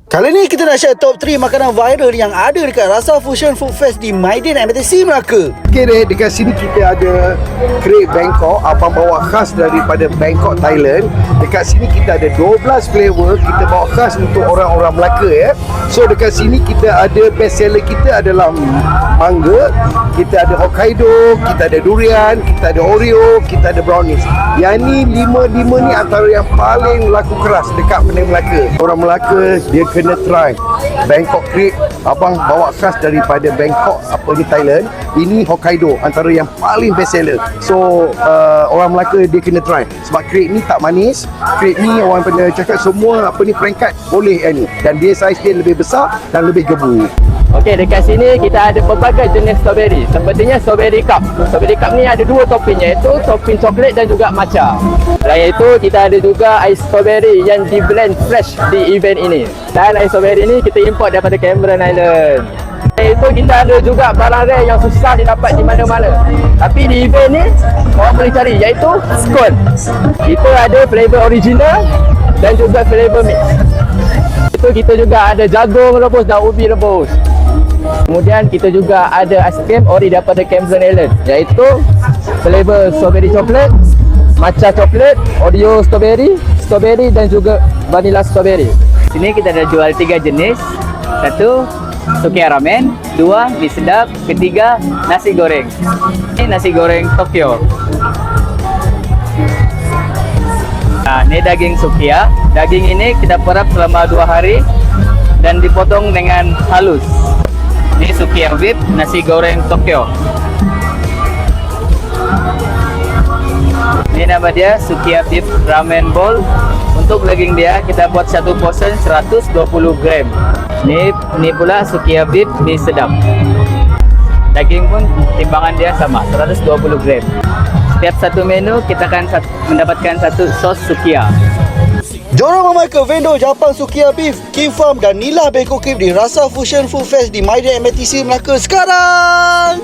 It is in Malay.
Kali ni kita nak share top 3 makanan viral yang ada dekat Rasa Fusion Food Fest di Maidin MTC Melaka. Okay dek, dekat sini kita ada krep Bangkok, abang bawa khas daripada Bangkok, Thailand. Dekat sini kita ada 12 flavor, kita bawa khas untuk orang-orang Melaka ya. So dekat sini kita ada best seller kita adalah mangga, kita ada Hokkaido, kita ada durian, kita ada Oreo, kita ada brownies. Yang ni lima ni antara yang paling laku keras dekat Penang Melaka. Orang Melaka dia kena try Bangkok krep, abang bawa khas daripada Bangkok di Thailand. Ini Hokkaido antara yang paling best seller. So orang Melaka dia kena try sebab krep ni tak manis. Krep ni orang pernah cakap semua peringkat boleh ni, dan dia saiz dia lebih besar dan lebih gebu. Okey, dekat sini kita ada pelbagai jenis strawberry. Sepertinya strawberry cup. Strawberry cup ni ada dua topping, iaitu topping coklat dan juga matcha. Selain itu kita ada juga ais strawberry yang di blend fresh di event ini. Dan ais strawberry ni kita import daripada Cameron Island. Selain itu kita ada juga barang rare yang susah didapat di mana-mana, tapi di event ni orang boleh cari, iaitu scone. Kita ada flavor original dan juga flavor mix. Itu kita juga ada jagung rebus dan ubi rebus. Kemudian kita juga ada aiskrim ori daripada Cameron Island, iaitu flavor strawberry coklat, matcha coklat, Oreo strawberry dan juga vanilla strawberry. Sini kita ada jual 3 jenis. 1, Sukiya ramen. 2, mie sedap. 3, nasi goreng. Ini nasi goreng Tokyo. Nah, ini daging Sukiya. Daging ini kita perap selama 2 hari dan dipotong dengan halus. Ini Sukiya beef, nasi goreng Tokyo. Ini nama dia Sukiya beef ramen bowl. Untuk daging dia kita buat satu portion 120 gram. Ini pula Sukiya beef mie sedap. Daging pun timbangan dia sama 120 gram. Setiap satu menu kita akan mendapatkan satu sos Sukiya. Jorong ramai ke vendor Japang Sukiya Beef, King Farm dan Nila Bangkok Krep di Rasa Fusion Food Fest di Maidin MTC Melaka sekarang.